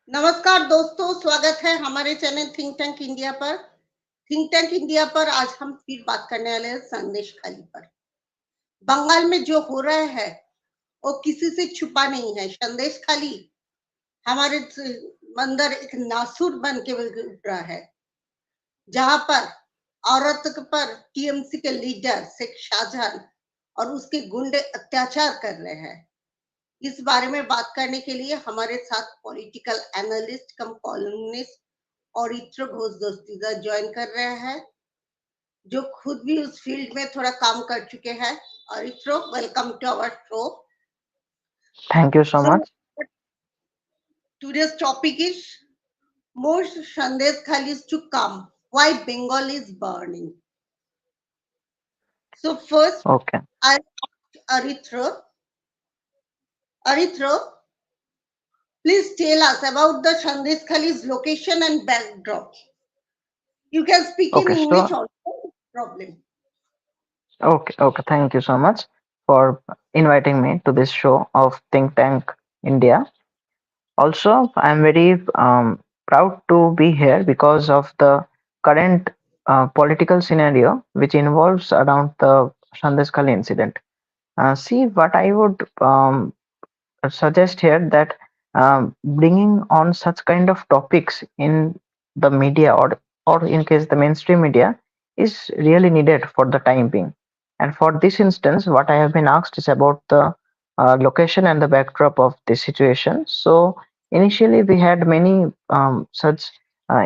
नमस्कार दोस्तों, स्वागत है हमारे चैनल थिंक टैंक इंडिया पर। थिंक टैंक इंडिया पर आज हम फिर बात करने वाले हैं संदेश खाली पर। बंगाल में जो हो रहा है वो किसी से छुपा नहीं है। संदेश खाली हमारे अंदर एक नासुर बन के उठ रहा है, जहां पर औरत पर टीएमसी के लीडर शेख शाहजहां और उसके गुंडे अत्याचार कर रहे हैं। इस बारे में बात करने के लिए हमारे साथ पॉलिटिकल एनालिस्ट कम कॉलमनिस्ट औरित्र घोष दस्तीदार ज्वाइन कर रहे हैं, जो खुद भी उस फील्ड में थोड़ा काम कर चुके हैं। Aritra, welcome to our show. Thank you so so much. Today's topic is more Sandeshkhali to come, why Bengal is burning. So first Okay. I Aritra, please tell us about the Sandesh Khali's location and backdrop. You can speak in Okay. English So, also, no problem. okay. Thank you so much for inviting me to this show of Think Tank India. Also, I'm very proud to be here because of the current political scenario which involves around the Sandeshkhali incident. See, what I would suggest here that bringing on such kind of topics in the media or in case the mainstream media is really needed for the time being. And for this instance, what I have been asked is about the location and the backdrop of this situation. So initially we had many such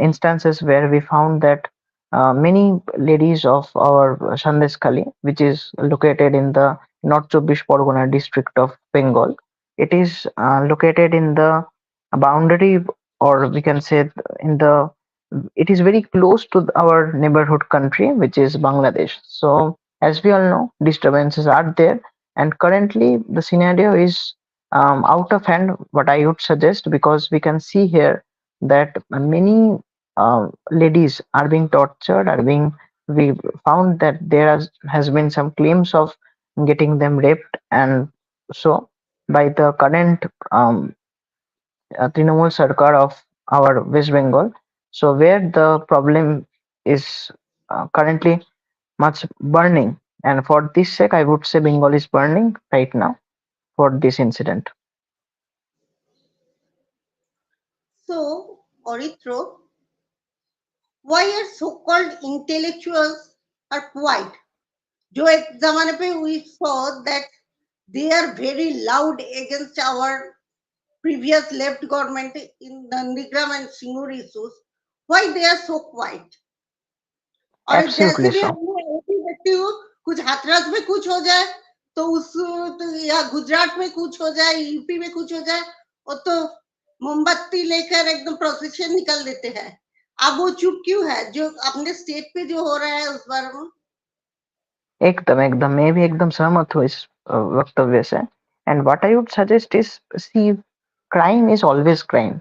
instances where we found that many ladies of our Sandeshkhali, which is located in the North Chobbish Pargona district of Bengal, it is located in the boundary, or we can say in the, it is very close to our neighborhood country, which is Bangladesh. So, as we all know, disturbances are there, and currently the scenario is out of hand. What I would suggest, because we can see here that many ladies are being tortured, are being, we found that has been some claims of getting them raped, and so by the current Trinamool Sarkar of our West Bengal. So where the problem is currently much burning, and for this sake, I would say Bengal is burning right now for this incident. So, Orithro, why are so-called intellectuals are quiet? जो एक जमाने पे we saw that they are very loud against our previous left government in Nandigram and Singur issues. Why they are so quiet? और जैसे Absolutely भी so. हमने ऐसी देखती हूँ, कुछ हाथरस में कुछ हो जाए तो उस तो या गुजरात में कुछ हो जाए, यूपी में कुछ हो जाए, वो तो मोमबत्ती लेकर एकदम प्रोसेशन निकल देते हैं। अब वो चुप क्यों है? जो अपने स्टेट पे जो हो रहा है उस बार में। एकदम एकदम मैं भी एकदम सहमत हूँ इस वक्तव्य से. And what I would suggest is, see, crime is always crime,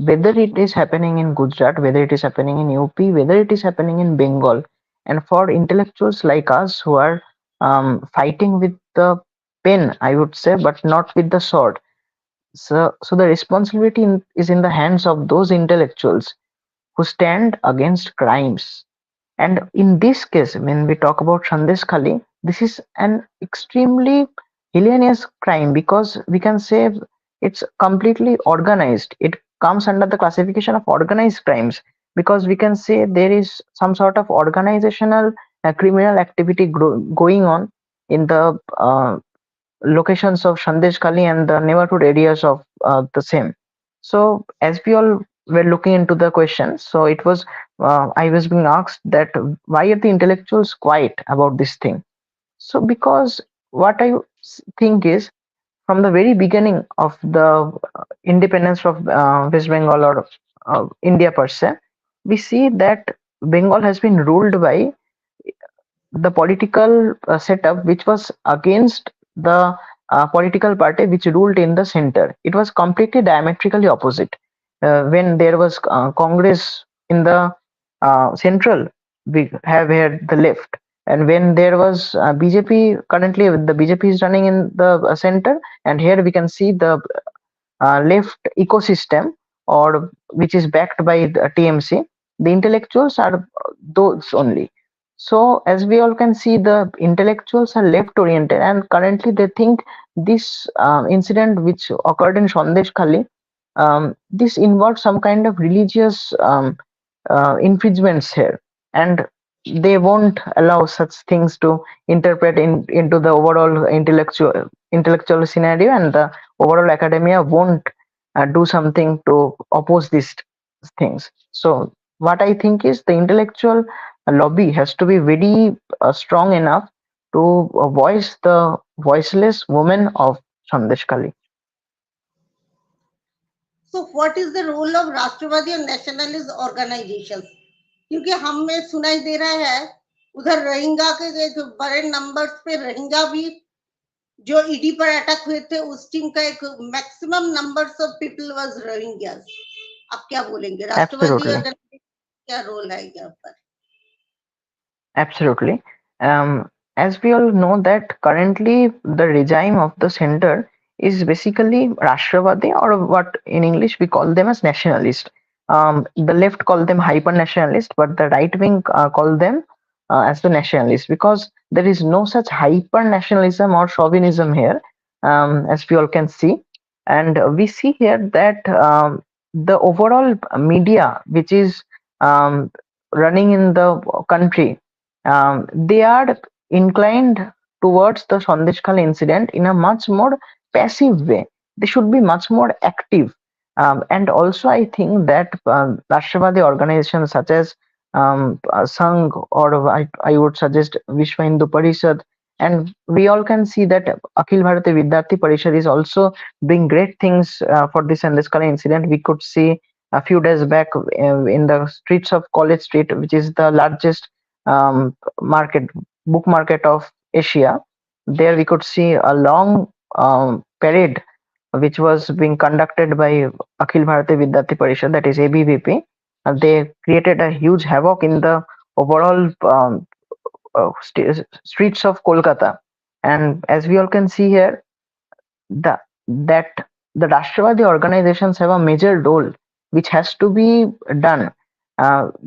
whether it is happening in Gujarat, whether it is happening in UP, whether it is happening in Bengal. And for intellectuals like us who are fighting with the pen, I would say, but not with the sword, so the responsibility is in the hands of those intellectuals who stand against crimes. And in this case, when we talk about Sandesh Khali, this is an extremely heinous crime, because we can say it's completely organized. It comes under the classification of organized crimes, because we can say there is some sort of organizational criminal activity going on in the locations of Sandesh Khali and the neighborhood areas of the same. So, as we all were looking into the question, so it was, I was being asked that why are the intellectuals quiet about this thing? So, because what I think is, from the very beginning of the independence of West Bengal, or India per se, we see that Bengal has been ruled by the political setup which was against the political party which ruled in the center. It was completely diametrically opposite. When there was Congress in the central, we have here the left. And when there was BJP, currently the BJP is running in the center, and here we can see the left ecosystem or which is backed by the TMC, the intellectuals are those only. So as we all can see, the intellectuals are left oriented, and currently they think this incident which occurred in Sandeshkhali, this involves some kind of religious infringements here, and they won't allow such things to interpret into the overall intellectual scenario, and the overall academia won't do something to oppose these things. So what I think is the intellectual lobby has to be very strong enough to voice the voiceless women of Sandeshkhali. So what is the role of राष्ट्रवादी और nationalist organisations? क्योंकि हमें सुनाई दे रहा है उधर Rohingya के जो बड़े नंबर्स पे रोहिंग्या भी जो ईडी पर अटैक हुए थे उस टीम का एक maximum numbers of people was Rohingyas. आप क्या बोलेंगे? राष्ट्रवादी Absolutely. ऑर्गेनाइजेशन क्या रोल है यहाँ पर? Absolutely. As we all know that currently the regime of the center is basically Rashtravadi, or what in English we call them as nationalist. The left call them hyper nationalist, but the right wing call them as the nationalist, because there is no such hyper nationalism or chauvinism here, as we all can see. And we see here that the overall media which is um, running in the country, they are inclined towards the Sandeshkhal incident in a much more passive way. They should be much more active. And also, I think that Rashtravadi organizations such as Sangh, or I would suggest Vishwa Hindu Parishad, and we all can see that Akhil Bharatiya Vidyarthi Parishad is also doing great things for this Sandeshkhali incident. We could see a few days back in the streets of College Street, which is the largest market, book market of Asia. There we could see a long parade which was being conducted by Akhil Bharatiya Vidyarthi Parishad, that is ABVP. They created a huge havoc in the overall streets of Kolkata. And as we all can see here, the that the Rashtravadi organizations have a major role which has to be done,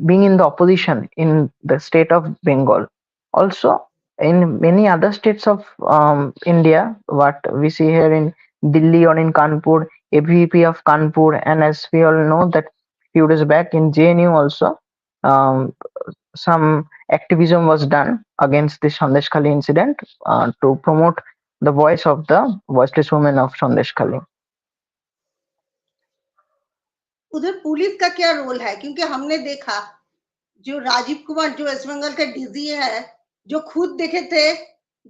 being in the opposition in the state of Bengal. Also, in many other states of India, what we see here in Delhi or in Kanpur, AVP of Kanpur, and as we all know that few days back in JNU also, um, some activism was done against the Sandeshkhali incident to promote the voice of the voiceless women of Sandeshkhali. उधर police का क्या role है? क्योंकि हमने देखा जो राजीव कुमार जो waste Bengal का डीजी है, जो खुद देखे थे,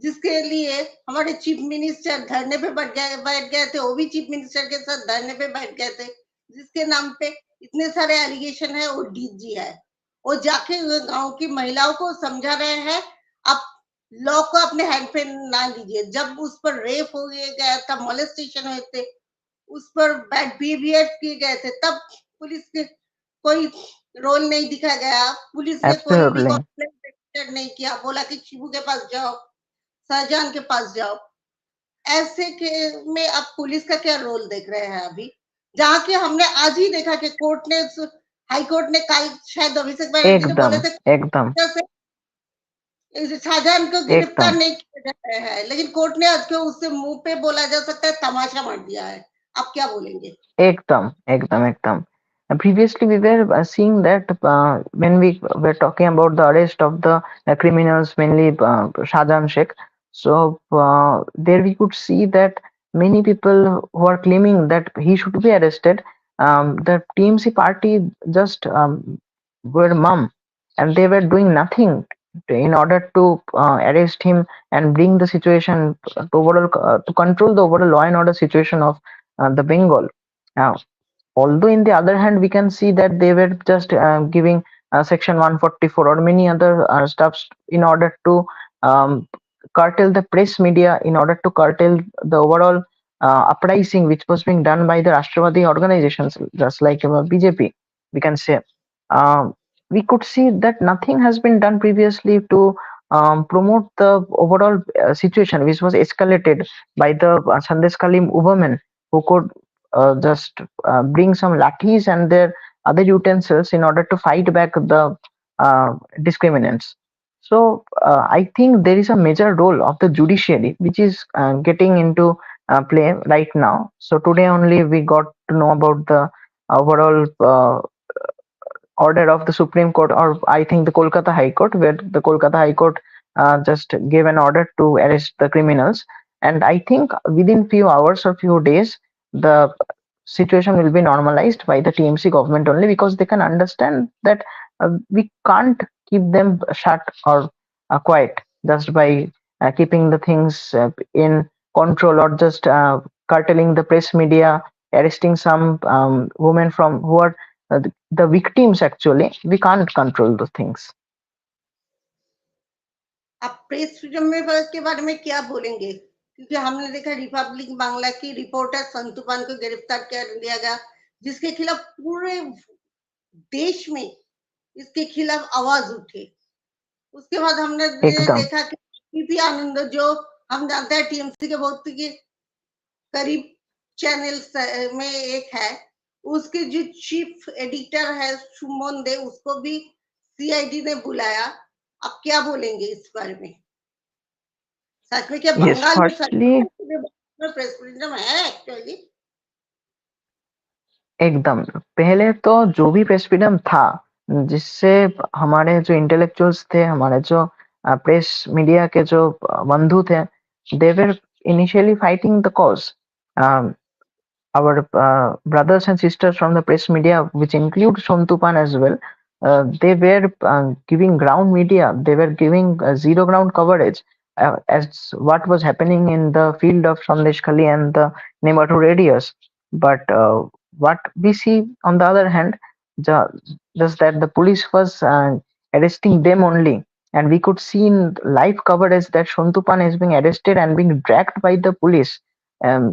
जिसके लिए हमारे चीफ मिनिस्टर धरने पे बैठ गए थे, वो भी चीफ मिनिस्टर के साथ धरने पे बैठ गए थे, जिसके नाम पे इतने सारे एलिगेशन है, वो डीजी है. वो जाके गांव की महिलाओं को समझा रहे हैं, आप लॉ को अपने हैंड पे ना लीजिए. जब उस पर रेप हो गया था, मोलेस्टेशन हुए थे, उस पर बैड बिहेवियर किए गए थे, तब पुलिस के कोई रोल नहीं दिखा गया. पुलिस ने कोई भी Absolutely. कंप्लेंट रजिस्टर नहीं किया, बोला कि शिबू के पास जाओ, शाहजहां के पास जाओ. ऐसे के में अब पुलिस का क्या रोल देख रहे हैं अभी, जहाँ की हमने आज ही देखा कि कोर्ट ने, हाई कोर्ट ने कल शायद अभिषेक बनर्जी ने बोले एकदम थे एकदम शाहजहां को गिरफ्तार एकदम नहीं किया जा रहा है, लेकिन कोर्ट ने आज क्यों उससे मुंह पे बोला जा सकता है तमाशा मार दिया है. आप क्या बोलेंगे? Ekdam. Previously, we were seeing that when we were talking about the arrest of the criminals, mainly Shahjahan Sheikh. So there we could see that many people who are claiming that he should be arrested. The TMC party just were mum, and they were doing nothing in order to arrest him and bring the situation to overall to control the overall law and order situation of the Bengal. Now, although in the other hand, we can see that they were just giving Section 144 or many other stuffs in order to um, curtail the press media, in order to curtail the overall uprising which was being done by the Rashtravadi organizations, just like BJP, we can say. Um, we could see that nothing has been done previously to promote the overall situation, which was escalated by the Sandeshkhali women who could just bring some lathis and their other utensils in order to fight back the discriminants. So I think there is a major role of the judiciary which is getting into play right now. So today only we got to know about the overall order of the Supreme Court, or I think the Kolkata High Court, where the Kolkata High Court just gave an order to arrest the criminals. And I think within few hours or few days, the situation will be normalized by the TMC government only, because they can understand that we can't keep them shut or quiet just by keeping the things in control, or just curtailing the press media, arresting some women from who are the victims. Actually, we can't control the things. आप press freedom में के बारे में क्या बोलेंगे? क्योंकि हमने देखा रिपब्लिक बांग्ला की रिपोर्टर संतुपान को गिरफ्तार कर दिया गया, जिसके खिलाफ पूरे देश में इसके खिलाफ आवाज उठे। उसके बाद हमने एकदम देखा कि पीपी आनंद, जो हम जानते हैं टीएमसी के बहुत करीब चैनल में एक है, उसके जो चीफ एडिटर है सुमन दे, उसको भी सीआईडी ने बुलाया। आप क्या बोलेंगे इस बारे में? सच में क्या yes, बंगाल में firstly, प्रेस फ्रीडम है एक्चुअली? एकदम पहले तो जो भी प्रेस फ्रीडम था, जिससे हमारे जो इंटेलेक्चुअल्स थे, हमारे जो प्रेस मीडिया के जो बंधु थे, they were initially fighting the cause. Our brothers and sisters from the press media, which include Sontupan as well, they were giving ground media, they were giving zero ground coverage as what was happening in the field of Sandeshkhali and the neighborhood areas. But what we see on the other hand, ju- just that the police was arresting them only, and we could see in live coverage that Sontupan is being arrested and being dragged by the police,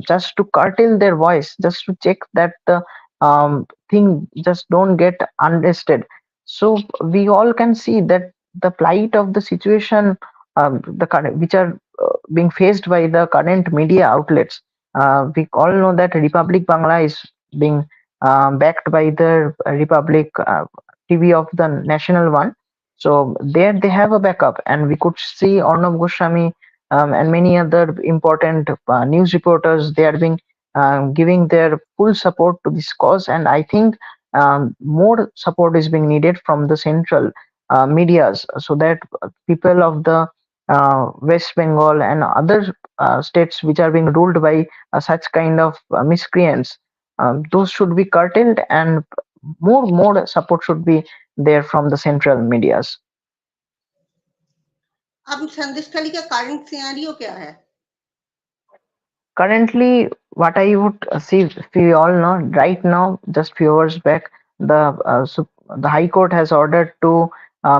just to curtail their voice, just to check that the thing just don't get unrested. So we all can see that the plight of the situation, the current, which are being faced by the current media outlets. We all know that Republic Bangla is being backed by the Republic TV of the national one. So there they have a backup, and we could see Arnab Goswami and many other important news reporters. They are being giving their full support to this cause, and I think more support is being needed from the central medias, so that people of the West Bengal and other states which are being ruled by such kind of miscreants, those should be curtailed, and more support should be there from the central medias. अब संदेशखाली का current scenario क्या है? Currently, what I would see, we all know right now, just few hours back, the High Court has ordered to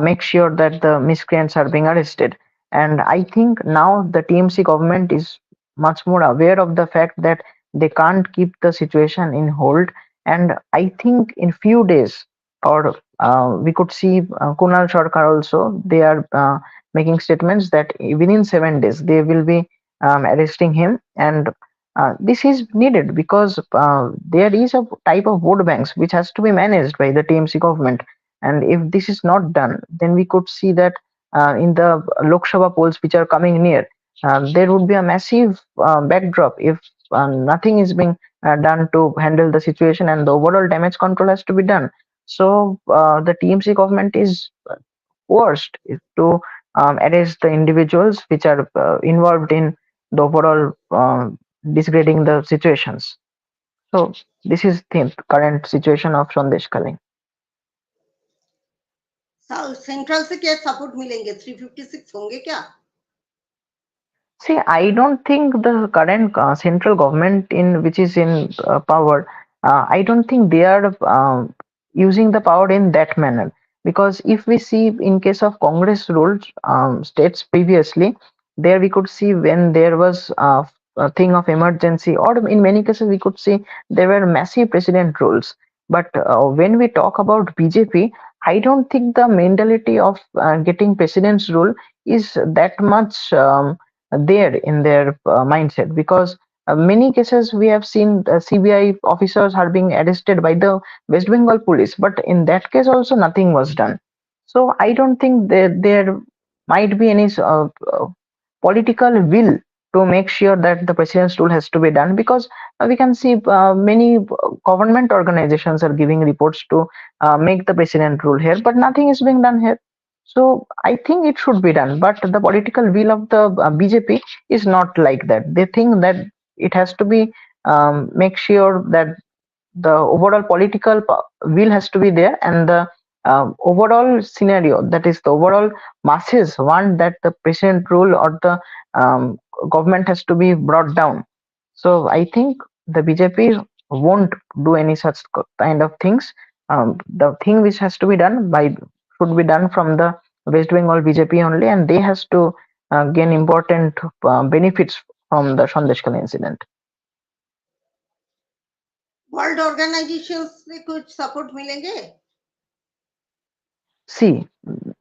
make sure that the miscreants are being arrested, and I think now the TMC government is much more aware of the fact that they can't keep the situation in hold, and I think in few days, or we could see Kunal Sarkar also, they are making statements that within 7 days they will be arresting him, and this is needed because there is a type of vote banks which has to be managed by the TMC government, and if this is not done, then we could see that in the Lok Sabha polls which are coming near, there would be a massive backdrop if nothing is being done to handle the situation, and the overall damage control has to be done. So the TMC government is forced to arrest the individuals which are involved in the overall degrading the situations. So this is the current situation of Sandeshkhali. Central से क्या support मिलेंगे? 356 होंगे क्या? See, I don't think the current central government in which is in power, I don't think they are using the power in that manner. Because if we see in case of Congress ruled states previously, there we could see when there was a thing of emergency, or in many cases we could see there were massive president rules. But when we talk about BJP, I don't think the mentality of getting president's rule is that much there in their mindset, because Many cases we have seen CBI officers are being arrested by the West Bengal police, but in that case also nothing was done. So I don't think there might be any political will to make sure that the president's rule has to be done, because we can see many government organizations are giving reports to make the president rule here, but nothing is being done here. So I think it should be done, but the political will of the BJP is not like that. They think that it has to be make sure that the overall political will has to be there, and the overall scenario, that is the overall masses want that the president rule or the um, government has to be brought down. So I think the BJP won't do any such kind of things. The thing which has to be done by should be done from the West Bengal BJP only, and they has to gain important benefits from the Sandeshkhali incident. World organisation से कुछ support मिलेंगे? See,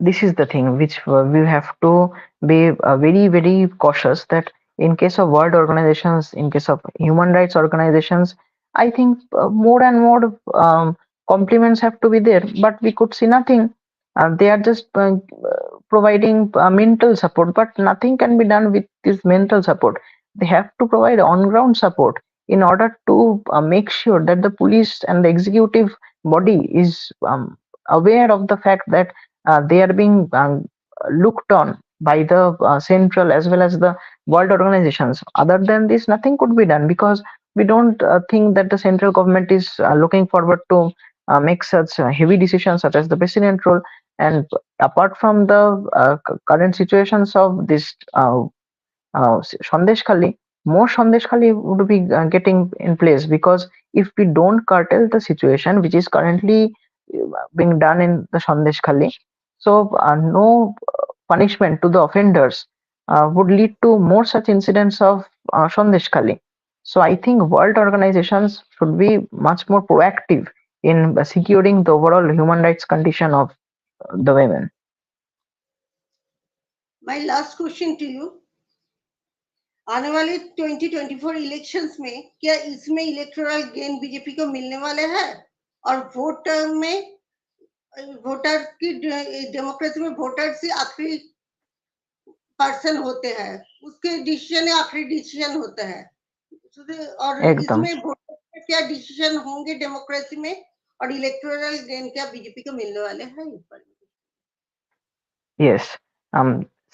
this is the thing which we have to be very, very cautious that in case of world organizations, in case of human rights organizations, I think more and more compliments have to be there. But we could see nothing. They are just providing mental support, but nothing can be done with this mental support. They have to provide on-ground support in order to make sure that the police and the executive body is aware of the fact that they are being looked on by the central as well as the world organizations. Other than this, nothing could be done, because we don't think that the central government is looking forward to make such heavy decisions such as the president role. And apart from the current situations of this Sandeshkhali, more Sandeshkhali would be getting in place, because if we don't curtail the situation which is currently being done in the Sandeshkhali, so no punishment to the offenders would lead to more such incidents of Sandeshkhali. So I think world organizations should be much more proactive in securing the overall human rights condition of the women. My last question to you, आने वाले 2024 elections में क्या इसमें electoral gain BJP को मिलने वाले हैं? और वोटर में वोटर की डेमोक्रेसी में वोटर से आखिरी पर्सन होते हैं, उसके डिसीजन आखिरी डिसीजन होता है, और एकदम. इसमें वोटर क्या डिसीजन होंगे डेमोक्रेसी में, और इलेक्टोरल गेन क्या बीजेपी को मिलने वाले हैं इस पर? Yes.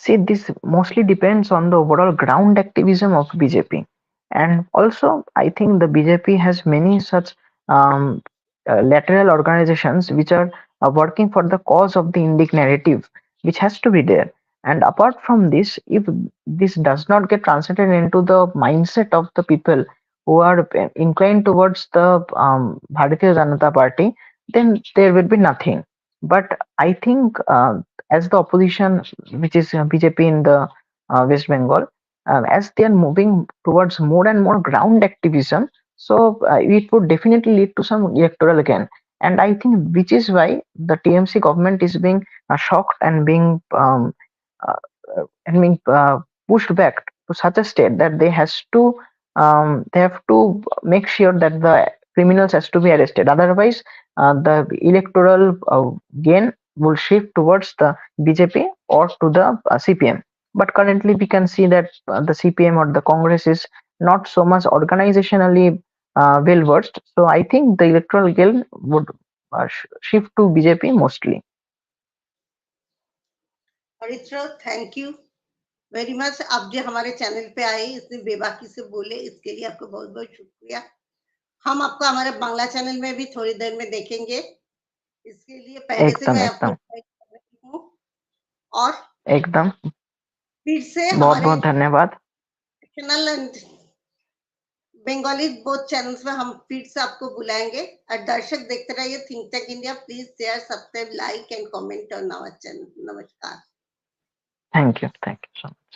See, this mostly depends on the overall ground activism of BJP. And also, I think the BJP has many such um, lateral organizations which are working for the cause of the Indic narrative, which has to be there. And apart from this, if this does not get translated into the mindset of the people who are inclined towards the Bharatiya Janata Party, then there will be nothing. But I think as the opposition, which is BJP in the West Bengal, as they are moving towards more and more ground activism, so it would definitely lead to some electoral gain. And I think which is why the TMC government is being shocked uh, and being pushed back to such a state that they have to make sure that the criminals has to be arrested. Otherwise, the electoral gain will shift towards the BJP or to the CPM. But currently, we can see that the CPM or the Congress is not so much organizationally well versed. So I think the electoral gain would shift to BJP mostly. Aritra, thank you very much. आप जो हमारे channel पे आए, इतनी बेबाकी से बोले, इसके लिए आपको बहुत बहुत शुक्रिया। हम आपको हमारे बांग्ला चैनल में भी थोड़ी देर में देखेंगे, इसके लिए पहले से एकदम मैं आपको एकदम कर रही हूँ। और एकदम फिर से बहुत हमारे बहुत धन्यवाद। Channel and Bengali both channels में हम फिर से आपको बुलाएंगे। और दर्शक देखते रहिए think tank India. Please share, subscribe, like and comment on our channel. नमस्कार। Thank you so much.